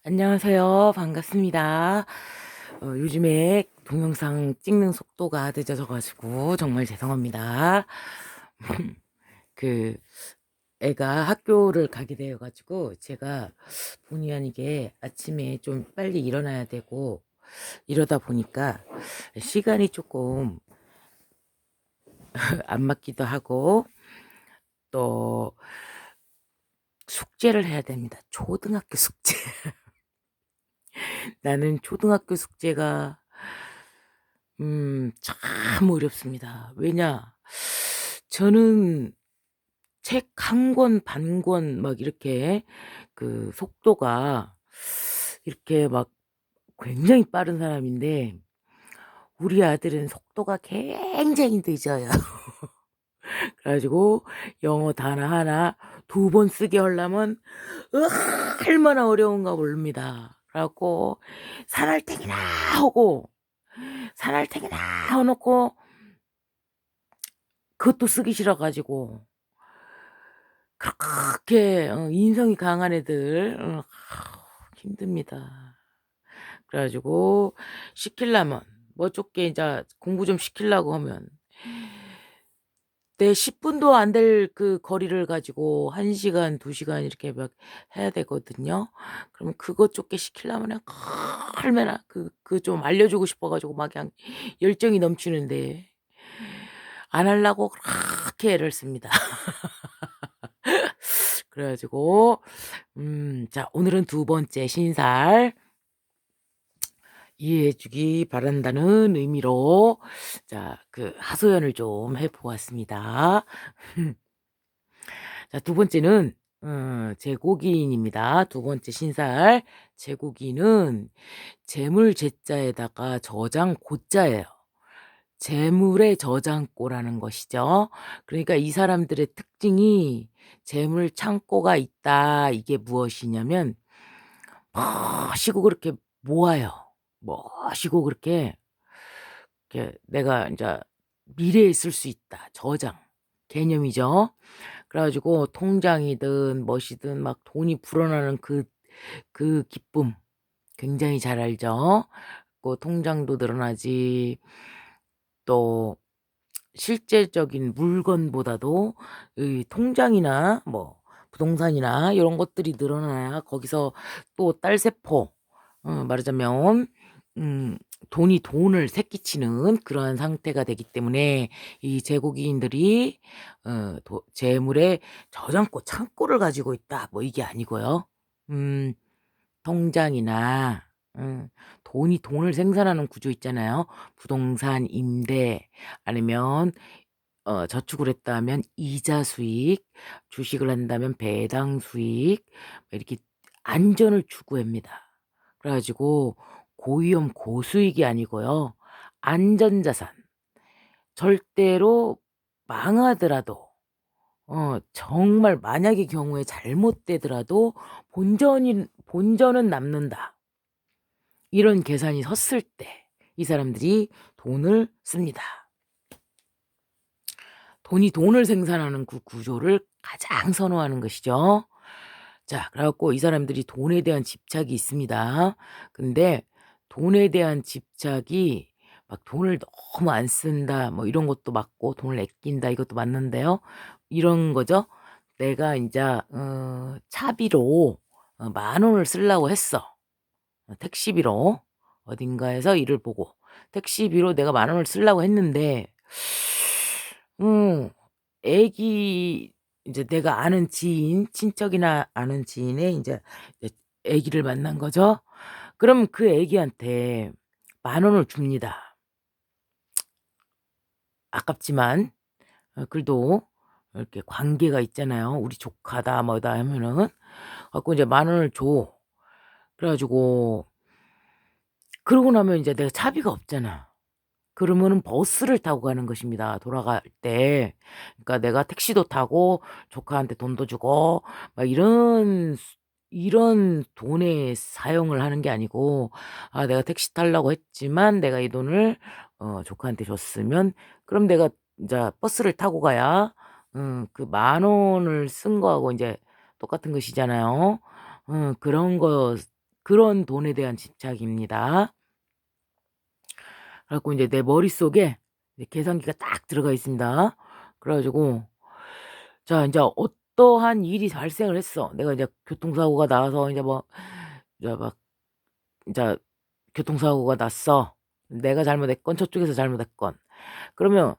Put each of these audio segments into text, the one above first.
안녕하세요. 반갑습니다. 요즘에 동영상 찍는 속도가 늦어져 가지고 정말 죄송합니다. 그 애가 학교를 가게 되어 가지고 제가 본의 아니게 아침에 좀 빨리 일어나야 되고 이러다 보니까 시간이 조금 안 맞기도 하고 또 숙제를 해야 됩니다. 초등학교 숙제. 나는 초등학교 숙제가 참 어렵습니다. 왜냐? 저는 책 한 권 반 권 막 이렇게 그 속도가 이렇게 막 굉장히 빠른 사람인데 우리 아들은 속도가 굉장히 늦어요. 그래 가지고 영어 단어 하나 두 번 쓰게 하려면 얼마나 어려운가 모릅니다. 그래 갖고 산할탱이나 하고 산할탱이나 해 놓고 그것도 쓰기 싫어 가지고 그렇게 인성이 강한 애들 힘듭니다. 그래 가지고 시키려면 뭐 좁게 인자 공부 좀 시키려고 하면 내 10 분도 안 될 그 거리를 가지고 1 시간 2 시간 이렇게 막 해야 되거든요. 그러면 그거 좁게 시키려면 그냥 얼마나 좀 알려주고 싶어 가지고 막 그냥 열정이 넘치는데 안 하려고 그렇게 애를 씁니다. 그래 가지고 자 오늘은 두 번째 신살 이해해 주기 바란다는 의미로 하소연을 좀 해 보았습니다. 자 두 번째는 제고기인입니다. 두 번째 신살 제고기는 재물 제자에다가 저장 고자예요. 재물의 저장고라는 것이죠. 그러니까 이 사람들의 특징이 재물 창고가 있다. 이게 무엇이냐면 멋이고 그렇게 모아요. 멋이고 그렇게 내가 인자 미래에 쓸 수 있다. 저장 개념이죠. 그래 가지고 통장이든 뭐시든 막 돈이 불어나는 그 기쁨 굉장히 잘 알죠. 통장도 늘어나지 또 실제적인 물건보다도 이 통장이나 뭐 부동산이나 이런 것들이 늘어나야 거기서 또 딸세포 말하자면 돈이 돈을 새끼치는 그러한 상태가 되기 때문에 이 제국인들이 재물의 저장고 창고를 가지고 있다 뭐 이게 아니고요. 음 통장이나 돈이 돈을 생산하는 구조 있잖아요. 부동산 임대 아니면 저축을 했다 하면 이자 수익, 주식을 한다면 배당 수익 뭐 이렇게 안전을 추구합니다. 그래 가지고 고위험 고수익이 아니고요. 안전자산. 절대로 망하더라도 정말 만약의 경우에 잘못되더라도 본전은 남는다. 이런 계산이 섰을 때 이 사람들이 돈을 씁니다. 돈이 돈을 생산하는 그 구조를 가장 선호하는 것이죠. 자 그래 갖고 이 사람들이 돈에 대한 집착이 있습니다. 근데 돈에 대한 집착이 막 '돈을 너무 안 쓴다.' 뭐 이런 것도 맞고 '돈을 아낀다.' 이것도 맞는데요. 이런 거죠. 내가 인자 차비로 10,000원을 쓰려고 했어. 택시비로 어딘가에서 일을 보고 택시비로 내가 10,000원을 쓰려고 했는데 음 애기 인제 내가 아는 지인 친척이나 아는 지인의 이제 애기를 만난 거죠. 그럼 그 애기한테 10,000원을 줍니다. 아깝지만 그래도 이렇게 관계가 있잖아요. "우리 조카다." 뭐다 하면은. 갖고 이제 10,000원을 줘. 그래 가지고 그러고 나면 인제 내가 차비가 없잖아. 그러면은 버스를 타고 가는 것입니다, 돌아갈 때. 그러니까 내가 택시도 타고 조카한테 돈도 주고 막 이런 돈의 사용을 하는 게 아니고 내가 택시 타려고 했지만 내가 이 돈을 조카한테 줬으면 그럼 내가 인자 버스를 타고 가야 그 10,000원을 쓴 거하고 인제 똑같은 것이잖아요. 그런 거 그런 돈에 대한 집착입니다. 그래 갖고 인제 내 머릿속에 이제 계산기가 딱 들어가 있습니다. 그래 가지고 자 인제 어떠한 일이 발생을 했어. 내가 이제 교통사고가 나서 인제 뭐 이제 막 인제 교통사고가 났어. 내가 잘못했건 저쪽에서 잘못했건. 그러면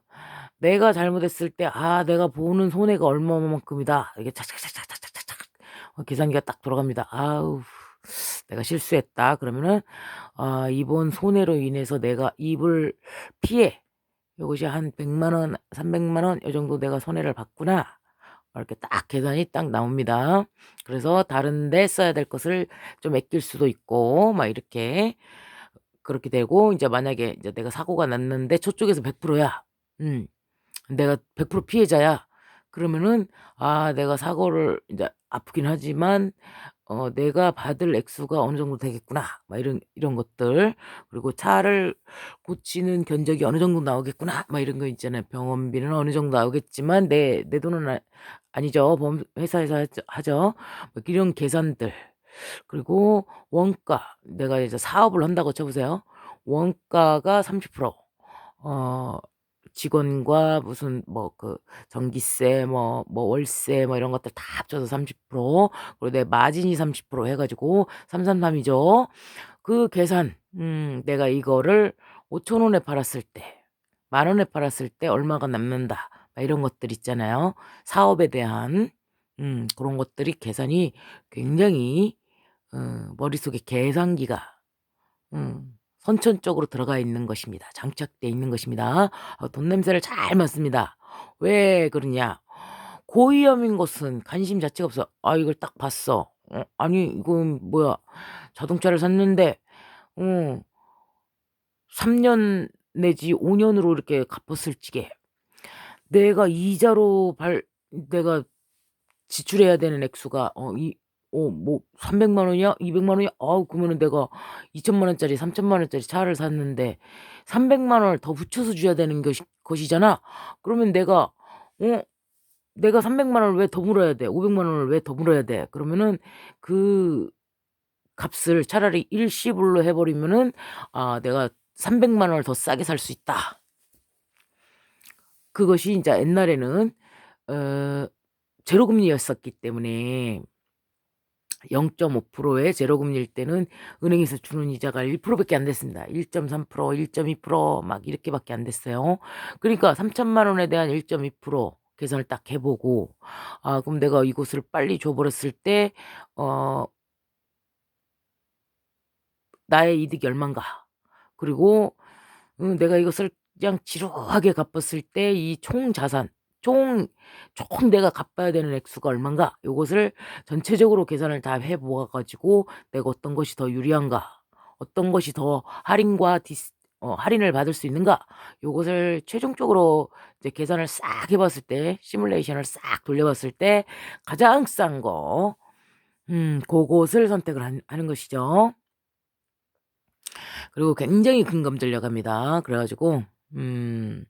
내가 잘못했을 때 '아 내가 보는 손해가 얼마만큼이다.' 이게 착착착착착착착 계산기가 딱 돌아갑니다. '아우 내가 실수했다.' 그러면은 '아 이번 손해로 인해서 내가 입을 피해 요것이 한 1 0 0 원, 3 0 0 원 요 정도 내가 손해를 봤구나.' 이렇게 딱 계산이 딱 나옵니다. 그래서 다른 데 써야 될 것을 좀 아낄 수도 있고 막 이렇게 그렇게 되고 인제 만약에 이제 내가 사고가 났는데 저쪽에서 100% 야. 음. 내가 100% 피해자야. 그러면은 '아 내가 사고를 인제 아프긴 하지만 내가 받을 액수가 어느 정도 되겠구나.' 막 이런 것들. 그리고 '차를 고치는 견적이 어느 정도 나오겠구나.' 막 이런 거 있잖아요. 병원비는 어느 정도 나오겠지만 내 돈은 아니죠. 보험 회사에서 하죠. 뭐 이런 계산들. 그리고 원가 내가 이제 사업을 한다고 쳐 보세요. 원가가 30% 어 직원과 무슨 뭐 그 전기세 뭐 월세 뭐 이런 것들 다 합쳐서 30% 그리고 내 마진이 30% 해 가지고 333 이죠. 그 계산 내가 이거를 5천 원에 팔았을 때 10,000원에 팔았을 때 얼마가 남는다. 막 이런 것들 있잖아요. 사업에 대한 그런 것들이 계산이 굉장히 머릿속에 계산기가 선천적으로 들어가 있는 것입니다. 장착돼 있는 것입니다. 돈 냄새를 잘 맡습니다. 왜 그러냐? 고위험인 것은 관심 자체가 없어. 아 이걸 딱 봤어. 아니 이건 뭐야 자동차를 샀는데 어 3년 내지 5 년으로 이렇게 갚았을 적에 내가 이자로 내가 지출해야 되는 액수가 뭐 300만 원이야? 200만 원이야? 아우 그러면은 내가 2천만 원짜리 3천만 원짜리 차를 샀는데 300만 원을 더 붙여서 줘야 되는 것이잖아. 그러면 어 내가 300만 원을 왜 더 물어야 돼? 500만 원을 왜 더 물어야 돼? 그러면은 그 값을 차라리 일시불로 해 버리면은 '아 내가 300만 원을 더 싸게 살 수 있다.' 그것이 인제 옛날에는 어 제로 금리였었기 때문에 0.5%의 제로 금리일 때는 은행에서 주는 이자가 1% 밖에 안 됐습니다. 1.3% 1.2%막 이렇게밖에 안 됐어요. 그러니까 3천만 원에 대한 1.2% 계산을 딱 해 보고 '아 그럼 내가 이곳을 빨리 줘 버렸을 때 어 나의 이득이 얼만가.' 그리고 내가 이것을 그냥 지루하게 갚았을 때 이 총 자산 총 내가 갚아야 되는 액수가 얼만가 요것을 전체적으로 계산을 다 해 모아 가지고 내가 어떤 것이 더 유리한가 어떤 것이 더 할인을 받을 수 있는가 요것을 최종적으로 이제 계산을 싹 해 봤을 때 시뮬레이션을 싹 돌려 봤을 때 가장 싼 거 고것을 선택을 하는 것이죠. 그리고 굉장히 금감 전략합니다. 그래 가지고 음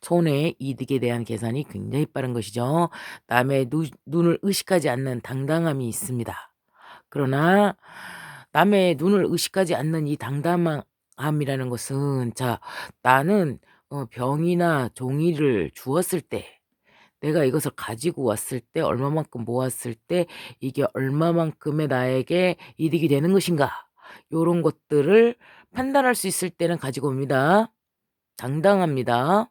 손해의 이득에 대한 계산이 굉장히 빠른 것이죠. 남의 누 눈을 의식하지 않는 당당함이 있습니다. 그러나 남의 눈을 의식하지 않는 이 당당함이라는 것은 자 나는 병이나 종이를 주었을 때 내가 이것을 가지고 왔을 때 얼마만큼 모았을 때 이게 얼마만큼의 나에게 이득이 되는 것인가 요런 것들을 판단할 수 있을 때는 가지고 옵니다. 당당합니다.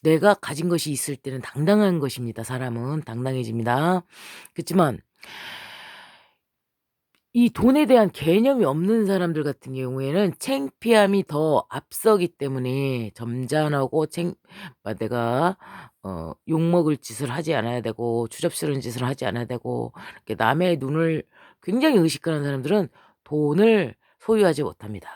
내가 가진 것이 있을 때는 당당한 것입니다. 사람은 당당해집니다. 그치만 이 돈에 대한 개념이 없는 사람들 같은 경우에는 창피함이 더 앞서기 때문에 점잖하고 내가 욕먹을 짓을 하지 않아야 되고 추잡스러운 짓을 하지 않아야 되고 이렇게 남의 눈을 굉장히 의식하는 사람들은 돈을 소유하지 못합니다.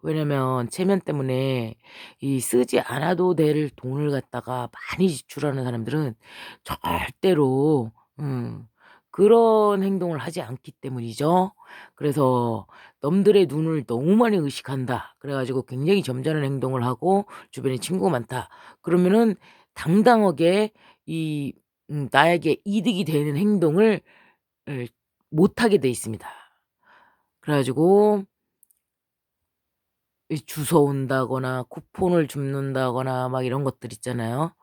왜냐면 체면 때문에 이 쓰지 않아도 될 돈을 갖다가 많이 지출하는 사람들은 절대로 그런 행동을 하지 않기 때문이죠. 그래서 '남들의 눈을 너무 많이 의식한다.' 그래 가지고 굉장히 점잖은 행동을 하고 주변에 친구가 많다. 그러면은 당당하게 이 나에게 이득이 되는 행동을 을 못 하게 돼 있습니다. 그래 가지고 이 주워온다거나 쿠폰을 줍는다거나 막 이런 것들 있잖아요.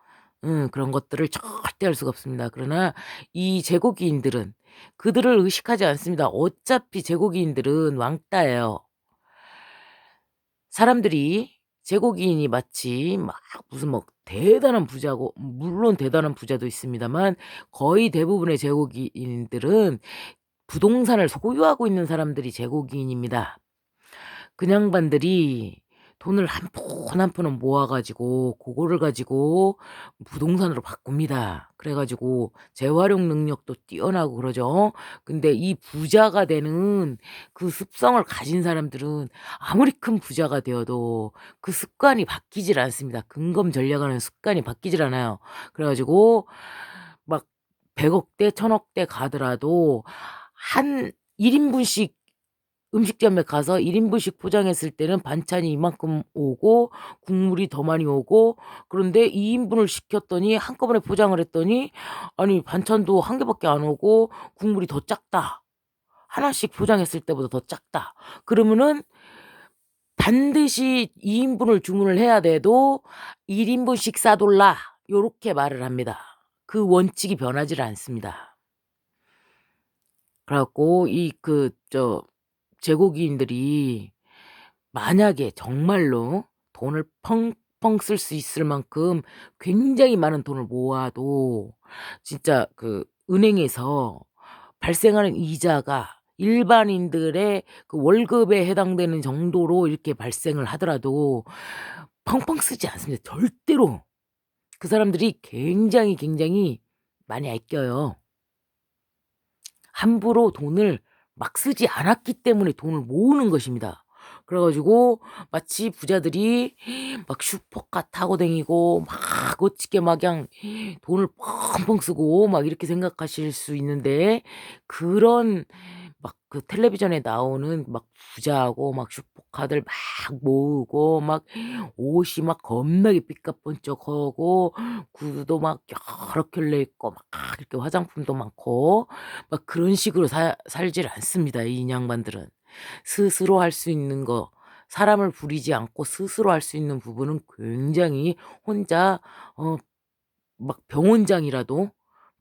그런 것들을 절대 할 수가 없습니다. 그러나 이 제국이인들은 그들을 의식하지 않습니다. 어차피 제국이인들은 왕따예요. 사람들이 제국이인이 마치 막 무슨 뭐 대단한 부자고, 물론 대단한 부자도 있습니다만 거의 대부분의 제국이인들은 부동산을 소유하고 있는 사람들이 제국이인입니다. 그 양반들이 돈을 한 푼 한 푼을 모아 가지고 고거를 가지고 부동산으로 바꿉니다. 그래 가지고 재활용 능력도 뛰어나고 그러죠. 근데 이 부자가 되는 그 습성을 가진 사람들은 아무리 큰 부자가 되어도 그 습관이 바뀌질 않습니다. 근검 전략하는 습관이 바뀌질 않아요. 그래 가지고 막 100억 대 1000억 대 가더라도 한 1 인분씩 음식점에 가서 1 인분씩 포장했을 때는 반찬이 이만큼 오고 국물이 더 많이 오고, 그런데 2 인분을 시켰더니 한꺼번에 포장을 했더니 아니 반찬도 1 개밖에 안 오고 국물이 더 작다. 하나씩 포장했을 때보다 더 작다. 그러면은 반드시 2 인분을 주문을 해야 돼도 "1 인분씩 싸돌라." 요렇게 말을 합니다. 그 원칙이 변하지를 않습니다. 그래 갖고 이 제국이인들이 만약에 정말로 돈을 펑펑 쓸 수 있을 만큼 굉장히 많은 돈을 모아도 진짜 그 은행에서 발생하는 이자가 일반인들의 그 월급에 해당되는 정도로 이렇게 발생을 하더라도 펑펑 쓰지 않습니다. 절대로. 그 사람들이 굉장히, 굉장히 많이 아껴요. 함부로 돈을 막 쓰지 않았기 때문에 돈을 모으는 것입니다. 그래 가지고 마치 부자들이 막 슈퍼카 타고 다니고 막 멋지게 막 그냥 돈을 펑펑 쓰고 막 이렇게 생각하실 수 있는데, 그런 막 그 텔레비전에 나오는 막 부자하고 막 슈퍼카들 막 모으고 막 옷이 막 겁나게 삐까뻔쩍하고 구두도 막 여러 켤레 있고 막 이렇게 화장품도 많고 막 그런 식으로 살질 않습니다, 이 양반들은. 스스로 할 수 있는 거, 사람을 부리지 않고 스스로 할 수 있는 부분은 굉장히 혼자 어 막 병원장이라도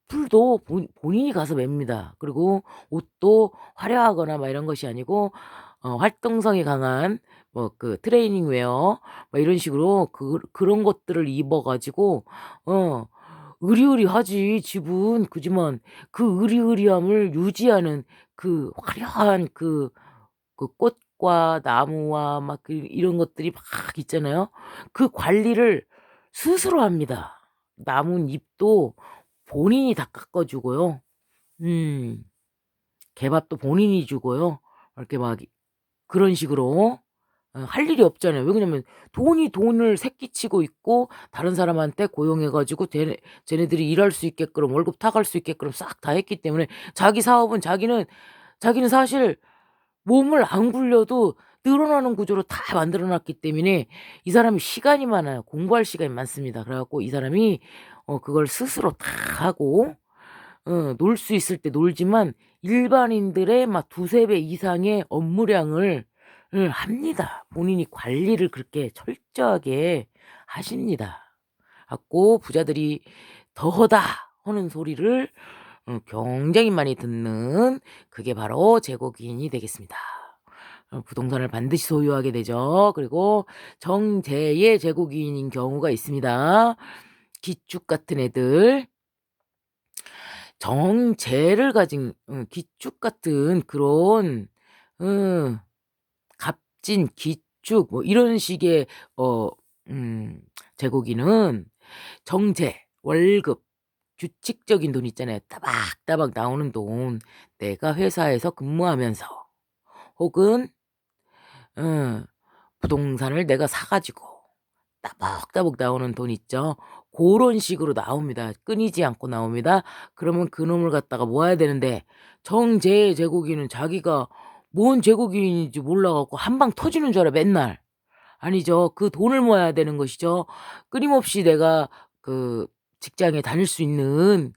풀도 본인이 가서 맵니다. 그리고 옷도 화려하거나 막 이런 것이 아니고 활동성이 강한 뭐 그 트레이닝 웨어 막 이런 식으로 그런 것들을 입어 가지고 어 으리으리하지 집은. 그지만 그 으리으리함을 유지하는 그 화려한 그 꽃과 나무와 막 이런 것들이 막 있잖아요. 그 관리를 스스로 합니다. 나뭇잎도 본인이 다 깎아 주고요. 음. 개밥도 본인이 주고요. 이렇게 막 그런 식으로 할 일이 없잖아요. 왜 그러냐면 돈을 새끼치고 있고 다른 사람한테 고용해 가지고 쟤네들이 일할 수 있게끔 월급 타갈 수 있게끔 싹 다 했기 때문에 자기 사업은 자기는 사실 몸을 안 굴려도 늘어나는 구조로 다 만들어 놨기 때문에 이 사람이 시간이 많아요. 공부할 시간이 많습니다. 그래 갖고 이 사람이 그걸 스스로 다 하고 놀 수 있을 때 놀지만 일반인들의 막 두세 배 이상의 업무량을 합니다. 본인이 관리를 그렇게 철저하게 하십니다. 갖고 부자들이 "더하다." 하는 소리를 굉장히 많이 듣는, 그게 바로 제국인이 되겠습니다. 부동산을 반드시 소유하게 되죠. 그리고 정제의 제국인인 경우가 있습니다. 기축 같은 애들. 정제를 가진 기축 같은 그런 음 갑진, 기축 뭐 이런 식의 어 제국인은 정제, 월급, 규칙적인 돈 있잖아요. 따박따박 나오는 돈. 내가 회사에서 근무하면서 혹은 어 부동산을 내가 사 가지고 따박따박 나오는 돈 있죠. 고런 식으로 나옵니다. 끊이지 않고 나옵니다. 그러면 그놈을 갖다가 모아야 되는데 정제 제국인은 자기가 뭔 제국인인지 몰라 갖고 한 방 터지는 줄 알아요, 맨날. 아니죠. 그 돈을 모아야 되는 것이죠. 끊임없이 내가 그 직장에 다닐 수 있는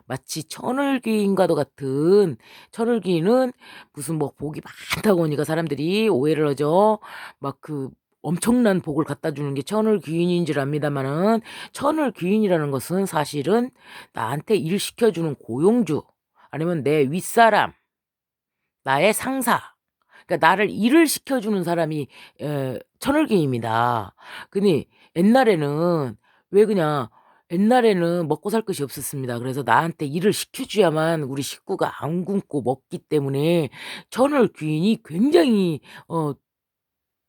마치 천을귀인과도 같은, 천을귀인은 무슨 뭐 복이 많다고 하니까 사람들이 오해를 하죠. 막 그 엄청난 복을 갖다 주는 게 천을귀인인 줄 압니다마는, 천을귀인이라는 것은 사실은 나한테 일 시켜주는 고용주, 아니면 내 윗사람, 나의 상사, 그러니까 나를 일을 시켜주는 사람이 천을귀인입니다. 근데 옛날에는 왜 그냥, 옛날에는 먹고 살 것이 없었습니다. 그래서 나한테 일을 시켜줘야만 우리 식구가 안 굶고 먹기 때문에 천을귀인이 굉장히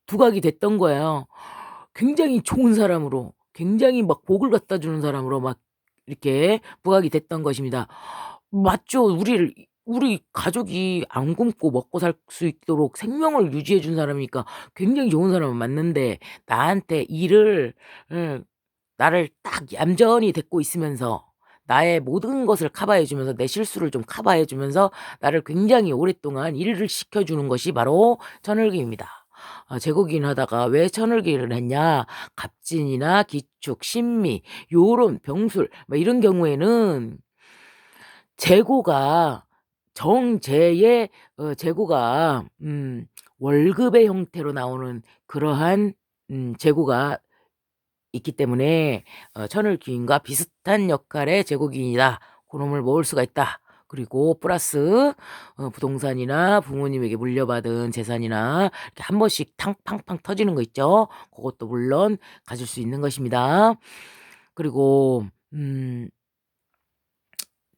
두각이 됐던 거예요. 굉장히 좋은 사람으로, 굉장히 막 복을 갖다 주는 사람으로 막 이렇게 부각이 됐던 것입니다. 맞죠. 우리 가족이 안 굶고 먹고 살 수 있도록 생명을 유지해 준 사람이니까 굉장히 좋은 사람은 맞는데, 나한테 일을, 예, 나를 딱 얌전히 데리고 있으면서 나의 모든 것을 커버해 주면서, 내 실수를 좀 커버해 주면서 나를 굉장히 오랫동안 일을 시켜 주는 것이 바로 천을기입니다. 제국인 하다가 왜 천을기를 했냐? 갑진이나 기축, 신미, 요런 병술 뭐 이런 경우에는 재고가, 정제의 재고가 월급의 형태로 나오는 그러한 재고가 있기 때문에 천을귀인과 비슷한 역할의 제국인이다, 그놈을 모을 수가 있다. 그리고 플러스 부동산이나 부모님에게 물려받은 재산이나 이렇게 한 번씩 탕팡팡 터지는 거 있죠. 그것도 물론 가질 수 있는 것입니다. 그리고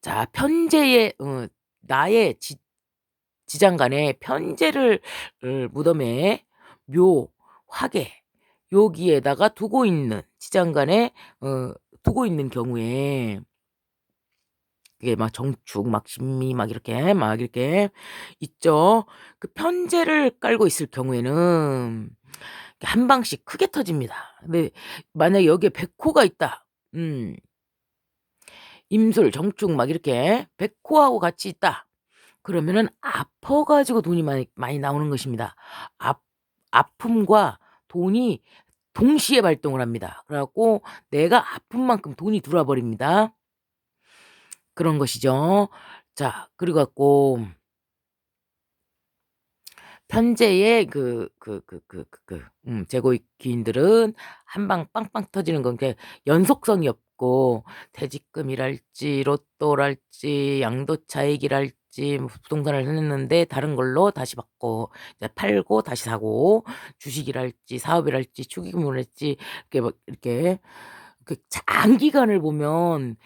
자, 편제의 나의 지장간에 편제를 무덤에 묘, 화계, 여기에다가 두고 있는, 지장간에 두고 있는 경우에, 이게 막 정축, 막 신미, 막 이렇게 있죠. 그 편제를 깔고 있을 경우에는 한 방씩 크게 터집니다. 근데 만약에 여기에 백호가 있다. 임술, 정축 막 이렇게 백호하고 같이 있다. 그러면은 아파가지고 돈이 많이 나오는 것입니다. 아픔과 돈이 동시에 발동을 합니다. 그래갖고 내가 아픈 만큼 돈이 들어와 버립니다. 그런 것이죠. 자, 그리고 갖고 편제의 재고기인들은 한 방 빵빵 터지는 건 게 연속성이 없고, 퇴직금이랄지 로또랄지 양도차익이랄지 뭐 부동산을 했는데 다른 걸로 다시 받고 이제 팔고 다시 사고, 주식이랄지 사업이랄지 축의금이랄지 이렇게 막 이렇게 그 장기간을 보면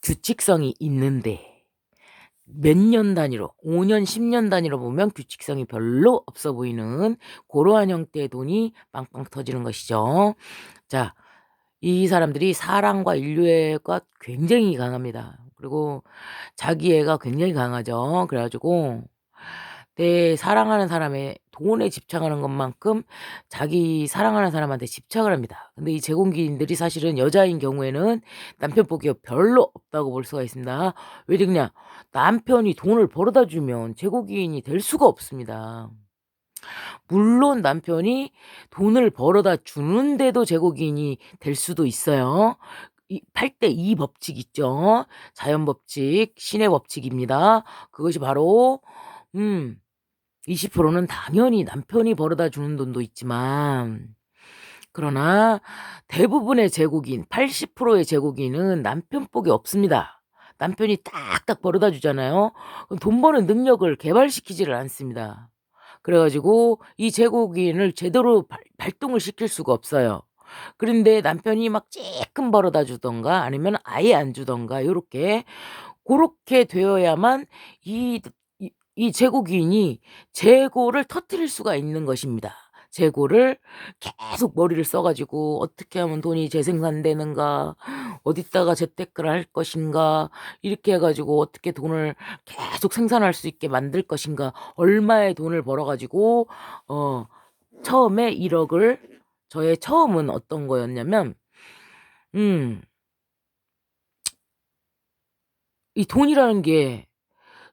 규칙성이 있는데, 몇 년 단위로, 5년, 10년 단위로 보면 규칙성이 별로 없어 보이는 고러한 형태의 돈이 빵빵 터지는 것이죠. 자, 이 사람들이 사랑과 인류애가 굉장히 강합니다. 그리고 자기애가 굉장히 강하죠. 그래가지고 내 사랑하는 사람의 돈에 집착하는 것만큼 자기 사랑하는 사람한테 집착을 합니다. 근데 이 제공기인들이 사실은 여자인 경우에는 남편 복이 별로 없다고 볼 수가 있습니다. 왜 그러냐? 남편이 돈을 벌어다 주면 제국인이 될 수가 없습니다. 물론 남편이 돈을 벌어다 주는데도 제국인이 될 수도 있어요. 8대 2 법칙 있죠. 자연 법칙, 신의 법칙입니다. 그것이 바로 20%는 당연히 남편이 벌어다 주는 돈도 있지만, 그러나 대부분의 제국인, 80%의 제국인은 남편 복이 없습니다. 남편이 딱딱 벌어다 주잖아요. 그럼 돈 버는 능력을 개발시키지를 않습니다. 그래가지고 이 제국인을 제대로 발동을 시킬 수가 없어요. 그런데 남편이 막 쬐끔 벌어다 주던가 아니면 아예 안 주던가, 요렇게 그렇게 되어야만 이 제국인이 재고를 터뜨릴 수가 있는 것입니다. 재고를 계속 머리를 써가지고 어떻게 하면 돈이 재생산되는가, 어디다가 재테크를 할 것인가, 이렇게 해가지고 어떻게 돈을 계속 생산할 수 있게 만들 것인가, 얼마의 돈을 벌어가지고 처음에 1억을, 저의 처음은 어떤 거였냐면, 이 돈이라는 게,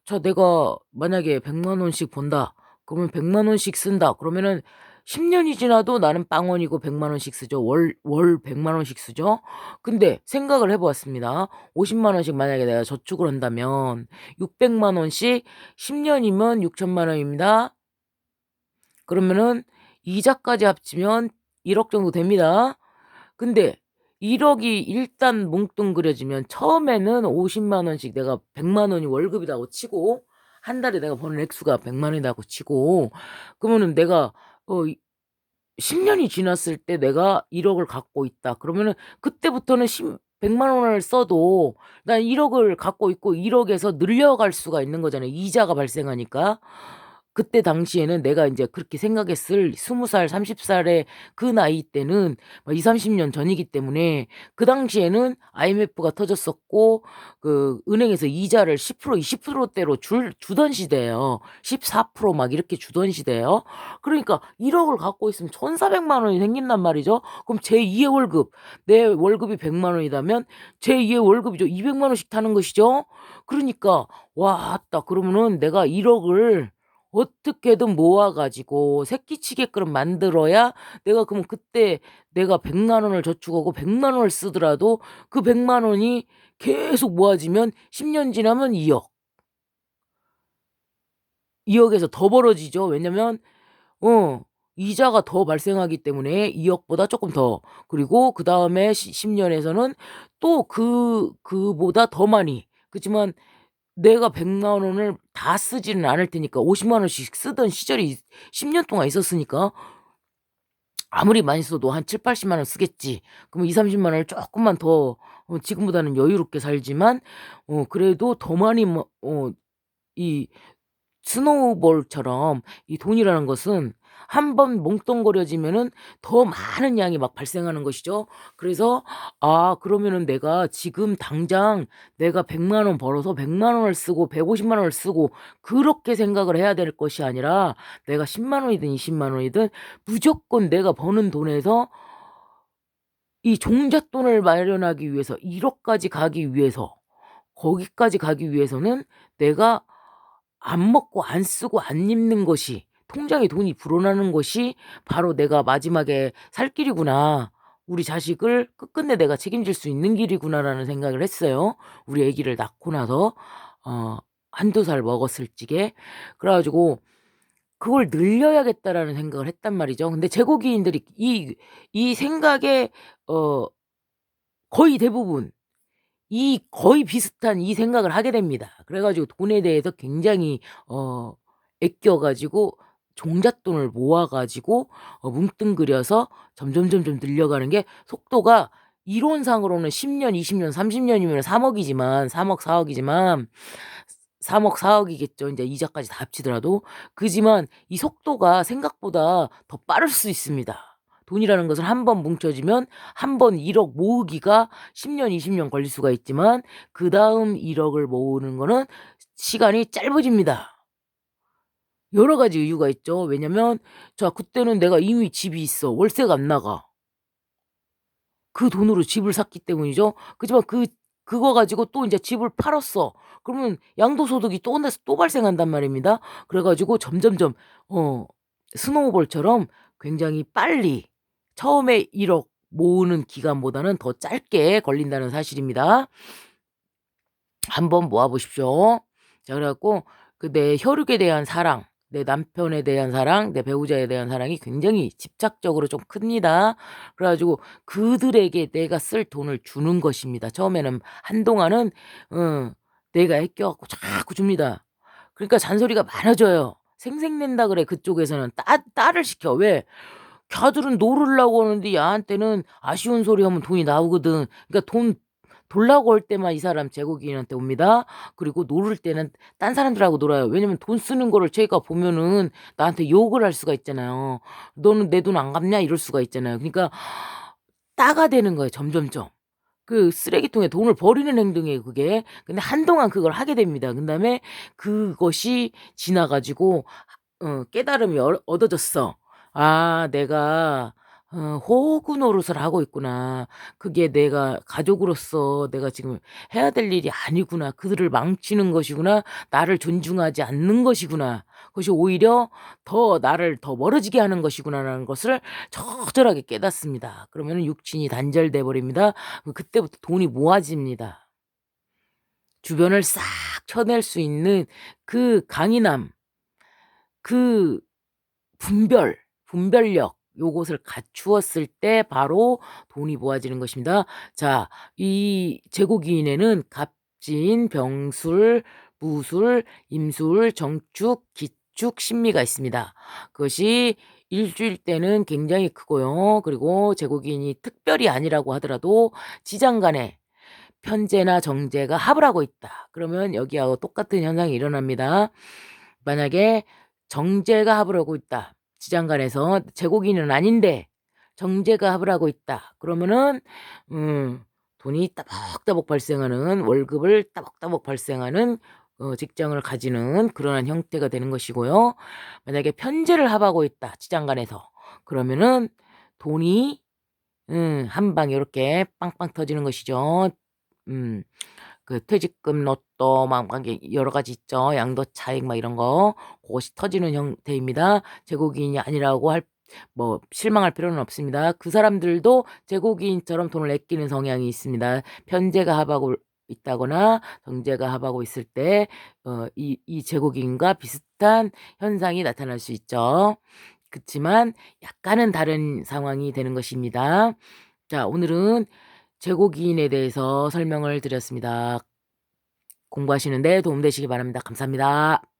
자, 내가 만약에 100만 원씩 번다. 그러면 100만 원씩 쓴다. 그러면은 10 년이 지나도 나는 빵원이고 1 0 0 원씩 쓰죠. 월 1 0 0 원씩 쓰죠. 근데 생각을 해 보았습니다. 50만 원씩 만약에 내가 저축을 한다면 600만 원씩 10 년이면 6천만 원입니다. 그러면은 이자까지 합치면 1억 정도 됩니다. 근데 1억이 일단 뭉뚱그려지면 처음에는 50만 원씩 내가 100만 원이 월급이라고 치고 한 달에 내가 버는 액수가 100만 원이라고 치고 그러면은 내가 10 년이 지났을 때 내가 1억을 갖고 있다. 그러면은 그때부터는 100만 원을 써도 난 1억을 갖고 있고 1억에서 늘려갈 수가 있는 거잖아요, 이자가 발생하니까. 그때 당시에는 내가 인제 그렇게 생각했을 20 살, 30 살의 그 나이 때는 막 20-30년 전이기 때문에 그 당시에는 IMF가 터졌었고 그 은행에서 이자를 10% 20% 대로 주던 시대예요. 14% 막 이렇게 주던 시대예요. 그러니까 1억을 갖고 있으면 1,400만 원이 생긴단 말이죠. 그럼 제2의 월급, 내 월급이 100만 원이라면 제2의 월급이죠. 200만 원씩 타는 것이죠. 그러니까 왔다 그러면은 내가 1억을 어떻게든 모아 가지고 새끼치게끔 만들어야 내가 그러면 그때 내가 100만 원을 저축하고 100만 원을 쓰더라도 그 100만 원이 계속 모아지면 10년 지나면 2억. 2억에서 더 벌어지죠. 왜냐면 어 이자가 더 발생하기 때문에 2억 보다 쪼끔 더. 그리고 그다음에 10 년에서는 또 그보다 더 많이. 그치만 내가 100만 원을 다 쓰지는 않을 테니까 50만 원씩 쓰던 시절이 10년 동안 있었으니까 아무리 많이 써도 한 7-80만 원 쓰겠지. 그러면 20-30만 원을 쪼끔만 더 지금보다는 여유롭게 살지만 그래도 더 많이 이 스노우볼처럼 이 돈이라는 것은 한 번 몽뚱그려지면은 더 많은 양이 막 발생하는 것이죠. 그래서 '아 그러면은 내가 지금 당장 내가 100만 원 벌어서 100만 원을 쓰고 150만 원을 쓰고' 그렇게 생각을 해야 될 것이 아니라 내가 10만 원이든 20만 원이든 무조건 내가 버는 돈에서 이 종잣돈을 마련하기 위해서 1억 까지 가기 위해서 거기까지 가기 위해서는 내가 안 먹고 안 쓰고 안 입는 것이 통장에 돈이 불어나는 것이 바로 '내가 마지막에 살 길이구나. 우리 자식을 끝끝내 내가 책임질 수 있는 길이구나.'라는 생각을 했어요. 우리 아기를 낳고 나서 어 1-2살 먹었을 적에. 그래 가지고 '그걸 늘려야겠다.'라는 생각을 했단 말이죠. 근데 제국인들이 이 생각에 어 거의 대부분 거의 비슷한 이 생각을 하게 됩니다. 그래 가지고 돈에 대해서 굉장히 어 아껴 가지고 종잣돈을 모아 가지고 뭉뚱그려서 점점점점 늘려가는 게 속도가 이론상으로는 10 년, 20 년, 30 년이면 3 억이지만 3 억, 4 억이지만 3 억, 4 억이겠죠 인제 이자까지 다 합치더라도. 그지만 이 속도가 생각보다 더 빠를 수 있습니다. 돈이라는 것은 한 번 뭉쳐지면 한 번 1억 모으기가 10 년, 20년 걸릴 수가 있지만 그다음 1억을 모으는 거는 시간이 짧아집니다. 여러 가지 이유가 있죠. 왜냐면 자 그때는 내가 이미 집이 있어. 월세가 안 나가. 그 돈으로 집을 샀기 때문이죠. 그지만 그거 가지고 또 인제 집을 팔았어. 그러면 양도소득이 또 발생한단 말입니다. 그래 가지고 점점점 어 스노우볼처럼 굉장히 빨리 처음에 1억 모으는 기간보다는 더 짧게 걸린다는 사실입니다. 한번 모아 보십시오. 자 그래 갖고 그 내 혈육에 대한 사랑, 내 남편에 대한 사랑, 내 배우자에 대한 사랑이 굉장히 집착적으로 좀 큽니다. 그래 가지고 그들에게 내가 쓸 돈을 주는 것입니다. 처음에는 한동안은 내가 아껴 갖고 자꾸 줍니다. 그러니까 잔소리가 많아져요. "생색낸다." 그래 그쪽에서는. 딸을 시켜. 왜? 걔들은 놀으려고 하는데 야한테는 아쉬운 소리 하면 돈이 나오거든. 그러니까 돈 돌라고 올 때만 이 사람 제국인한테 옵니다. 그리고 놀을 때는 딴 사람들하고 놀아요. 왜냐면 돈 쓰는 거를 제가 보면은 나한테 욕을 할 수가 있잖아요. "너는 내 돈 안 갚냐?" 이럴 수가 있잖아요. 그러니까 따가 되는 거예요 점점점. 그 쓰레기통에 돈을 버리는 행동이에요 그게. 근데 한동안 그걸 하게 됩니다. 그다음에 그것이 지나 가지고 깨달음이 얻어졌어. '아 내가 호구 노릇을 하고 있구나. 그게 내가 가족으로서 내가 지금 해야 될 일이 아니구나. 그들을 망치는 것이구나. 나를 존중하지 않는 것이구나.' 그것이 오히려 더 나를 더 멀어지게 하는 것이구나라는 것을 처절하게 깨닫습니다. 그러면 육친이 단절돼 버립니다. 그때부터 돈이 모아집니다. 주변을 싹 쳐낼 수 있는 그 강인함, 그 분별력 요것을 갖추었을 때 바로 돈이 모아지는 것입니다. 자, 이 제고기인에는 갑진, 병술, 무술, 임술, 정축, 기축, 신미가 있습니다. 그것이 일주일 때는 굉장히 크고요. 그리고 제고기인이 특별히 아니라고 하더라도 지장간에 편재나 정제가 합을 하고 있다. 그러면 여기하고 똑같은 현상이 일어납니다. 만약에 정제가 합을 하고 있다. 지장간에서 제고기는 아닌데 정제가 합을 하고 있다. 그러면은 돈이 따박따박 발생하는 월급을 따박따박 발생하는 직장을 가지는 그러한 형태가 되는 것이고요. 만약에 편제를 합하고 있다. 지장간에서 그러면은 돈이 한 방에 이렇게 빵빵 터지는 것이죠. 음. 그 퇴직금 로또 막 여러 가지 있죠. 양도 차익 막 이런 거. 그것이 터지는 형태입니다. 제고기인이 아니라고 실망할 필요는 없습니다. 그 사람들도 제고기인처럼 돈을 아끼는 성향이 있습니다. 편제가 합하고 있다거나 정제가 합하고 있을 때 이 제고기인과 비슷한 현상이 나타날 수 있죠. 그치만 약간은 다른 상황이 되는 것입니다. 자, 오늘은 제고기인에 대해서 설명을 드렸습니다. 공부하시는데 도움되시기 바랍니다. 감사합니다.